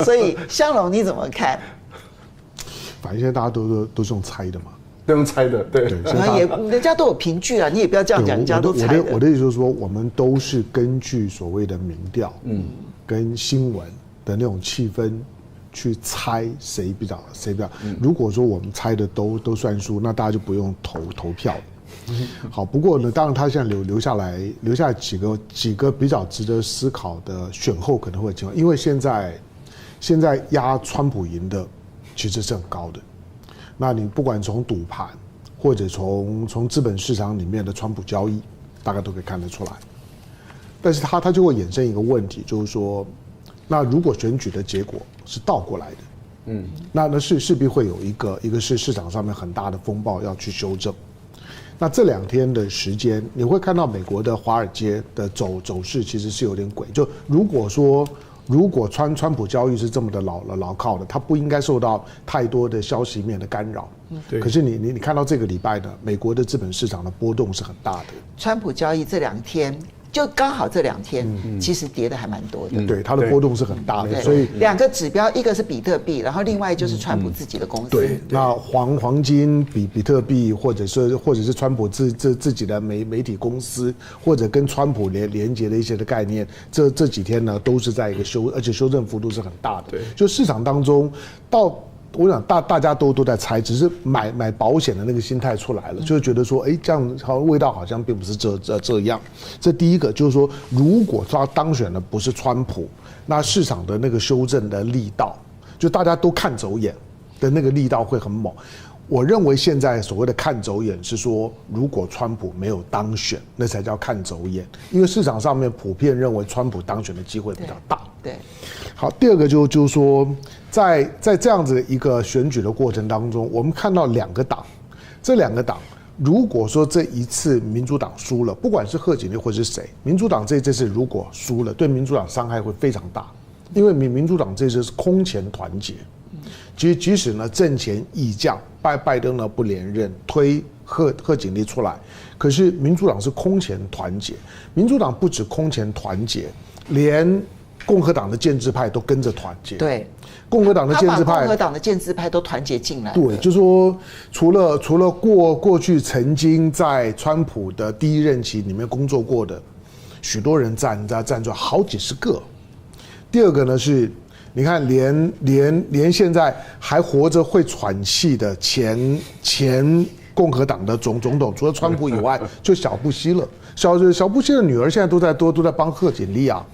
所以香龙你怎么看？反正现在大家都是用猜的嘛。都用猜的，对，人家都有凭据啊，你也不要这样讲，人家都猜的。我的意思就是说，我们都是根据所谓的民调，跟新闻的那种气氛去猜谁比较。如果说我们猜的都算数，那大家就不用投票。好，不过呢，当然他现在留下来几个比较值得思考的选后可能会情况，因为现在压川普赢的其实是很高的。那你不管从赌盘，或者从资本市场里面的川普交易，大概都可以看得出来。但是它就会衍生一个问题，就是说，那如果选举的结果是倒过来的，那势必会有一个是市场上面很大的风暴要去修正。那这2天的时间，你会看到美国的华尔街的走势其实是有点诡，就如果川普交易是这么的牢靠的，它不应该受到太多的消息面的干扰。可是你看到这个礼拜呢，美国的资本市场的波动是很大的。川普交易这2天，就刚好这2天，其实跌的还蛮多的。对，它的波动是很大的，所以2个指标，一个是比特币，然后另外就是川普自己的公司。对，那黄金、比特币，或者是川普自己的媒体公司，或者跟川普连接的一些的概念，这几天呢都是在一个而且修正幅度是很大的。对，就市场当中我想大家都在猜，只是买保险的那个心态出来了，就会觉得说，这样好像味道好像并不是这样。这第一个就是说，如果他当选的不是川普，那市场的那个修正的力道，就大家都看走眼的那个力道会很猛。我认为现在所谓的看走眼是说，如果川普没有当选，那才叫看走眼，因为市场上面普遍认为川普当选的机会比较大。对，好，第二个就是说，在这样子的一个选举的过程当中，我们看到2个党，这2个党，如果说这一次民主党输了，不管是贺锦丽或是谁，民主党这次如果输了，对民主党伤害会非常大，因为民主党这次是空前团结。即使呢阵前议将拜登呢不连任，推贺锦丽出来，可是民主党是空前团结。民主党不止空前团结，连共和党的建制派都跟着团结。对，共和党的建制派，他把共和党的建制派都团结进来。对，就是说，除了过去曾经在川普的第1任期里面工作过的许多人站出来，好几十个。第二个呢是，你看连现在还活着会喘气的前共和党的总统，除了川普以外，就小布希了。小布希的女儿现在都在帮贺锦丽啊。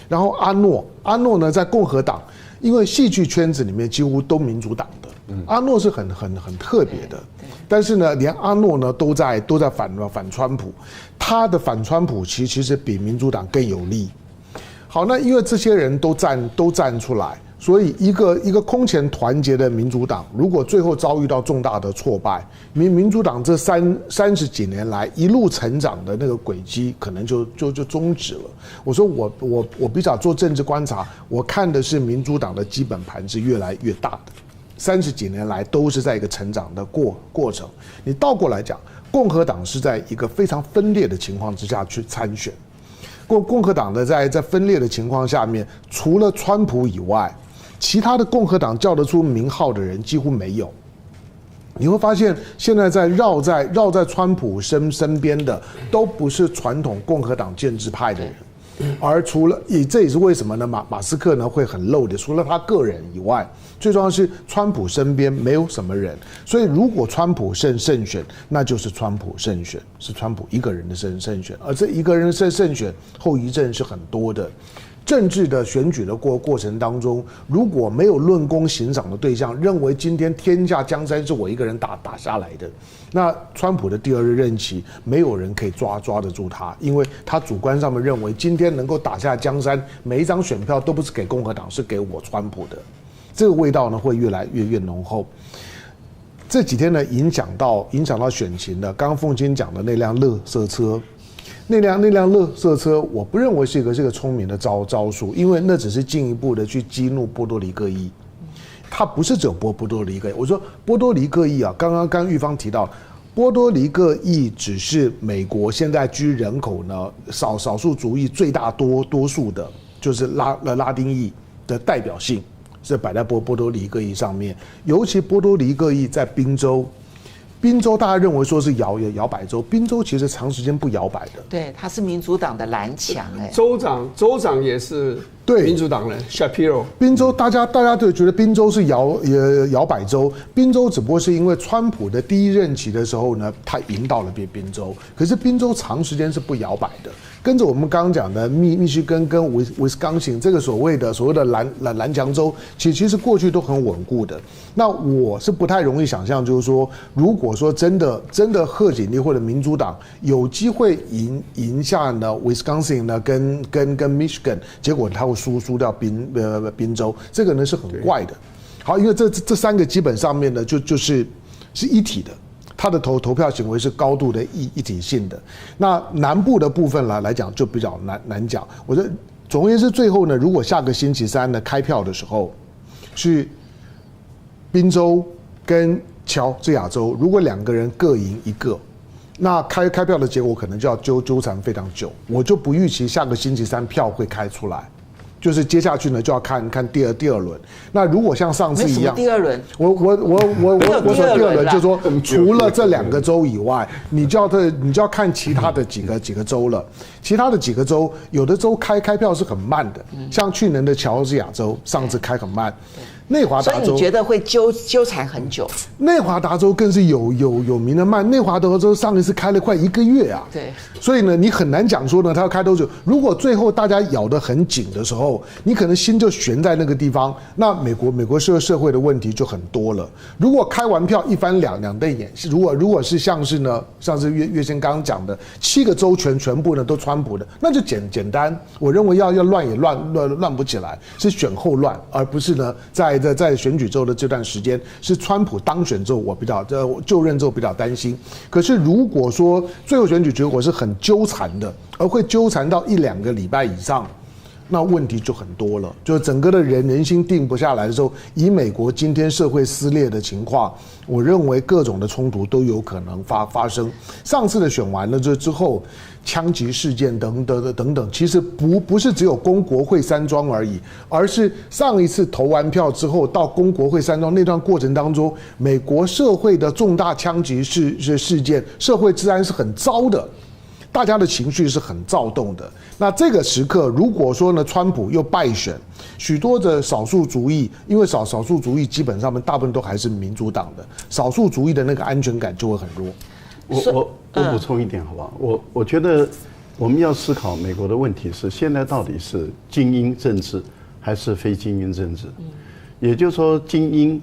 然后阿诺呢，在共和党，因为戏剧圈子里面几乎都民主党的，阿诺是很特别的。但是呢，连阿诺呢都在反川普，他的反川普其实比民主党更有利。好，那因为这些人都站出来，所以一个空前团结的民主党，如果最后遭遇到重大的挫败，民主党这30几年来一路成长的那个轨迹，可能就终止了。我说我比较做政治观察，我看的是民主党的基本盘是越来越大的，30几年来都是在一个成长的过程。你倒过来讲，共和党是在一个非常分裂的情况之下去参选。共和党的在分裂的情况下面，除了川普以外，其他的共和党叫得出名号的人几乎没有。你会发现，现在绕在川普身边的，都不是传统共和党建制派的人。而除了这也是为什么呢？马斯克呢会很漏的，除了他个人以外，最重要是川普身边没有什么人，所以如果川普胜选，那就是川普胜选，是川普一个人的胜选，而这一个人胜选后遗症是很多的。政治的选举的过程当中，如果没有论功行赏的对象，认为今天天下江山是我一个人打下来的，那川普的第2任期没有人可以抓得住他，因为他主观上面认为今天能够打下江山，每一张选票都不是给共和党，是给我川普的，这个味道呢会越来越浓厚。这几天呢影响到选情的，刚刚凤青讲的那辆垃圾车。那辆垃圾车，我不认为是一个聪明的招数，因为那只是进一步的去激怒波多黎各裔。它不是只有波多黎各裔，我说波多黎各裔啊，刚刚玉芳提到，波多黎各裔只是美国现在居人口呢少数族裔最大多数的，就是拉丁裔的代表性。这摆在波多黎各裔上面，尤其波多黎各裔在宾州。宾州大家认为说是摇摆州，宾州其实长时间不摇摆的。对，他是民主党的蓝墙州长也是民主党人 Shapiro。宾州大家都觉得宾州是摇摆州，宾州只不过是因为川普的第一任期的时候呢，他赢到了宾州，可是宾州长时间是不摇摆的。跟着我们刚刚讲的密西根跟威斯康星这个所谓的蓝墙州，其实过去都很稳固的。那我是不太容易想象，就是说，如果说真的贺锦丽或者民主党有机会赢下呢威斯康星呢跟 Michigan， 结果他会输掉宾州，这个呢是很怪的。好，因为这三个基本上面呢就是一体的。他的投票行为是高度的一体性的。那南部的部分来讲就比较难讲。我觉得总而言之，最后呢，如果下个星期三呢开票的时候是宾州跟乔治亚州，如果两个人各赢一个，那开票的结果可能就要纠缠非常久。我就不预期下个星期三票会开出来。就是接下去呢，就要看第二轮。那如果像上次一样，第二轮，我说第二轮，就是说除了这2个州以外，你就要看其他的几个州了。其他的几个州，有的州开票是很慢的，像去年的乔治亚州，上次开很慢。内华达州，所以你觉得会纠缠很久？内华达州更是有名的慢，内华达州上一次开了快1个月啊。对，所以呢，你很难讲说呢，他要开多久。如果最后大家咬得很紧的时候，你可能心就悬在那个地方，那美国社会的问题就很多了。如果开完票一翻两瞪眼，如果是像是岳先刚刚讲的7个州全部呢都川普的，那就简单。我认为要乱也乱不起来，是选后乱，而不是呢在选举之后的这段时间是川普当选之后，我比较就任之后比较担心。可是如果说最后选举结果是很纠缠的，而会纠缠到1-2个礼拜以上，那问题就很多了。就整个的人心定不下来的时候，以美国今天社会撕裂的情况，我认为各种的冲突都有可能发生。上次的选完了之后，枪击事件等等，其实不是只有攻国会山庄而已，而是上一次投完票之后到攻国会山庄那段过程当中，美国社会的重大枪击事件，社会治安是很糟的。大家的情绪是很躁动的。那这个时刻，如果说呢，川普又败选，许多的少数族裔，因为少数族裔基本上大部分都还是民主党的，少数族裔的那个安全感就会很弱。我补充一点好不好？我觉得我们要思考美国的问题是，现在到底是精英政治还是非精英政治？也就是说，精英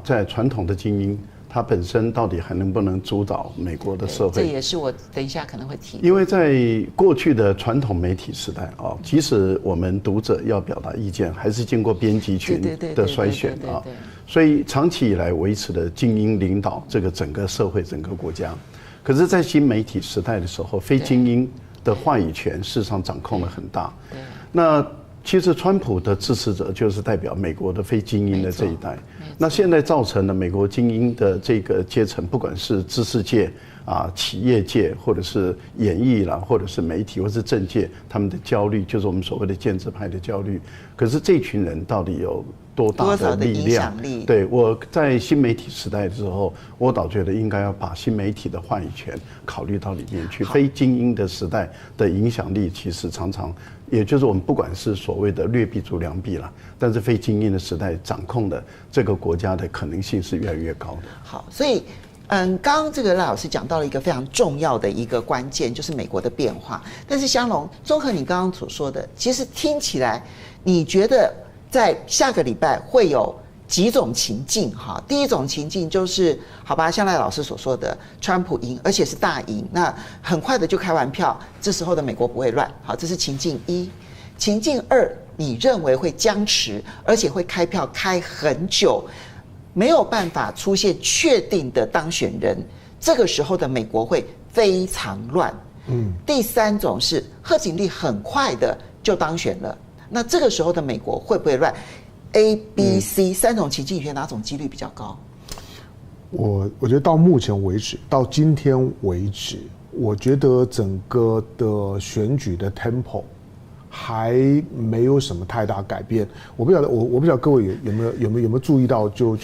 在传统的精英，它本身到底还能不能主导美国的社会？这也是我等一下可能会提。因为在过去的传统媒体时代即使我们读者要表达意见，还是经过编辑群的筛选所以长期以来维持的精英领导这个整个社会、整个国家。可是，在新媒体时代的时候，非精英的话语权事实上掌控了很大。那其实川普的支持者就是代表美国的非精英的这一代。那现在造成了美国精英的这个阶层，不管是知识界企业界，或者是演艺啦，或者是媒体，或是政界，他们的焦虑就是我们所谓的建制派的焦虑。可是这群人到底有多大的力量？对，我在新媒体时代的时候，我倒觉得应该要把新媒体的话语权考虑到里面去。非精英的时代的影响力，其实常常，也就是我们不管是所谓的劣币逐良币啦，但是非精英的时代掌控的这个国家的可能性是越来越高的。好，所以刚刚这个赖老师讲到了一个非常重要的一个关键，就是美国的变化。但是香龙，综合你刚刚所说的，其实听起来，你觉得在下个礼拜会有几种情境哈？第一种情境就是，好吧，像赖老师所说的，川普赢，而且是大赢，那很快的就开完票，这时候的美国不会乱。好，这是情境一。情境二，你认为会僵持，而且会开票开很久。没有办法出现确定的当选人，这个时候的美国会非常乱。第三种是贺锦丽很快的就当选了，那这个时候的美国会不会乱 ？A、B、C 三种情境，你觉得哪种几率比较高？我觉得到目前为止，到今天为止，我觉得整个的选举的 tempo 还没有什么太大改变。我不晓得，我不晓得各位有没有注意到，就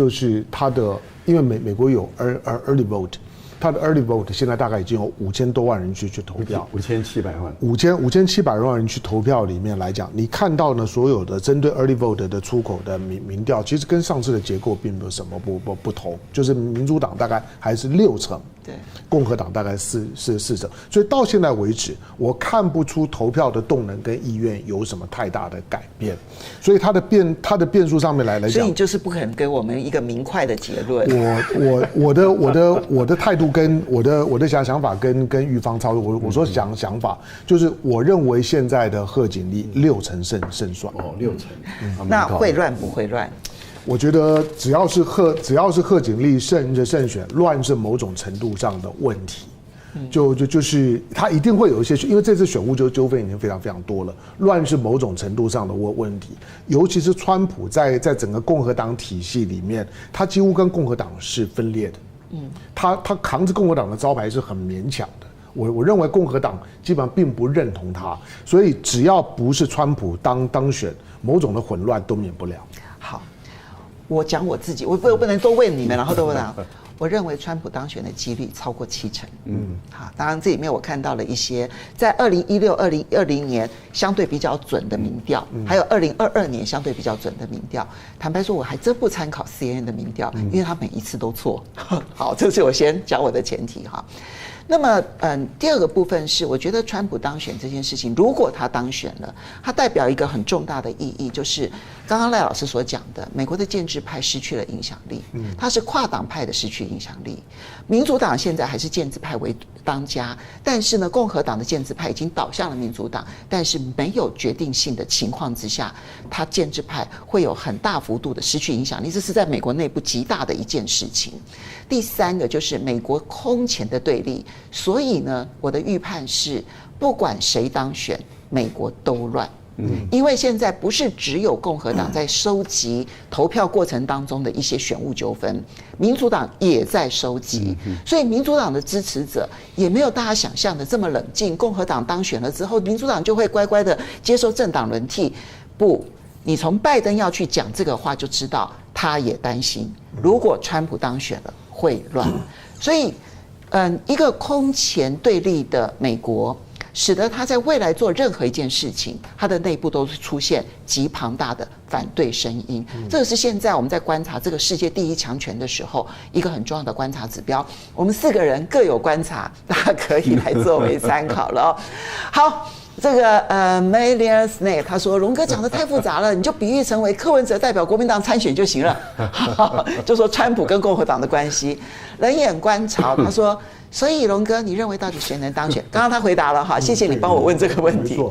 是它的，因为美国有 early vote。他的 early vote 现在大概已经有5000多万人去投票，5700万，5700万人去投票里面来讲，你看到呢所有的针对 early vote 的出口的民调，其实跟上次的结构并没有什么不同，就是民主党大概还是60%，对，共和党大概4%，所以到现在为止，我看不出投票的动能跟意愿有什么太大的改变，所以它的变数上面来讲，所以你就是不肯给我们一个明快的结论。我的态度。跟我的想法跟玉芳操作，我说想法就是我认为现在的贺锦丽60%胜算，60%，那会乱不会乱？我觉得只要是贺锦丽胜选，乱是某种程度上的问题。就是他一定会有一些，因为这次选务纠纷已经非常非常多了，乱是某种程度上的问题，尤其是川普在整个共和党体系里面，他几乎跟共和党是分裂的。他扛着共和党的招牌是很勉强的。我认为共和党基本上并不认同他，所以只要不是川普当选，某种的混乱都免不了。好，我讲我自己，我不能都问你们，然后都问他。我认为川普当选的几率超过70%。好，当然这里面我看到了一些在2016、2020年相对比较准的民调，还有2022年相对比较准的民调。坦白说，我还真不参考 CNN 的民调，因为他每一次都错。好，这是我先讲我的前提哈。那么，第二个部分是，我觉得川普当选这件事情，如果他当选了，它代表一个很重大的意义，就是刚刚赖老师所讲的，美国的建制派失去了影响力，它是跨党派的失去影响力。民主党现在还是建制派为当家，但是呢，共和党的建制派已经倒向了民主党，但是没有决定性的情况之下，它建制派会有很大幅度的失去影响力，这是在美国内部极大的一件事情。第三个就是美国空前的对立。所以呢，我的预判是，不管谁当选，美国都乱。因为现在不是只有共和党在收集投票过程当中的一些选务纠纷，民主党也在收集，所以民主党的支持者也没有大家想象的这么冷静。共和党当选了之后，民主党就会乖乖的接受政党轮替。不，你从拜登要去讲这个话就知道，他也担心，如果川普当选了会乱。所以一个空前对立的美国，使得他在未来做任何一件事情，他的内部都出现极庞大的反对声音。这个是现在我们在观察这个世界第一强权的时候一个很重要的观察指标。我们4个人各有观察，大家可以来作为参考了哦。好。这个Melia Snake 他说龙哥讲的太复杂了，你就比喻成为柯文哲代表国民党参选就行了。就说川普跟共和党的关系。冷眼观察他说，所以龙哥你认为到底谁能当选？刚刚他回答了哈，谢谢你帮我问这个问题。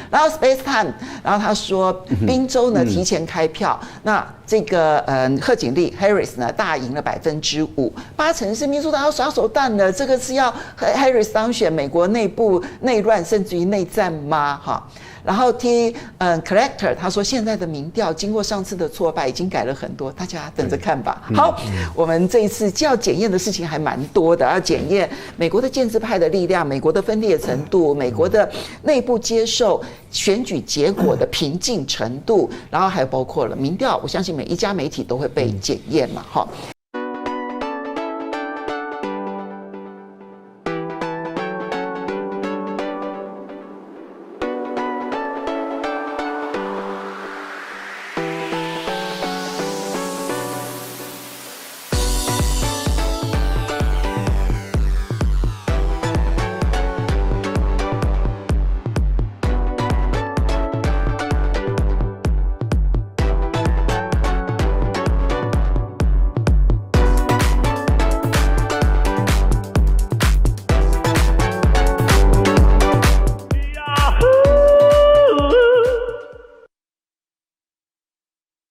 然后 Space Time， 然后他说宾州呢提前开票，那这个贺锦丽 Harris 呢大赢了5%，8成是民主党要耍手段了，这个是要 Harris 当选，美国内部内乱甚至于内战吗？哈。然后Collector 他说现在的民调经过上次的挫败已经改了很多，大家等着看吧。好，我们这一次要检验的事情还蛮多的，要检验美国的建制派的力量，美国的分裂程度，美国的内部接受选举结果的平静程度，然后还包括了民调，我相信每一家媒体都会被检验嘛。哈。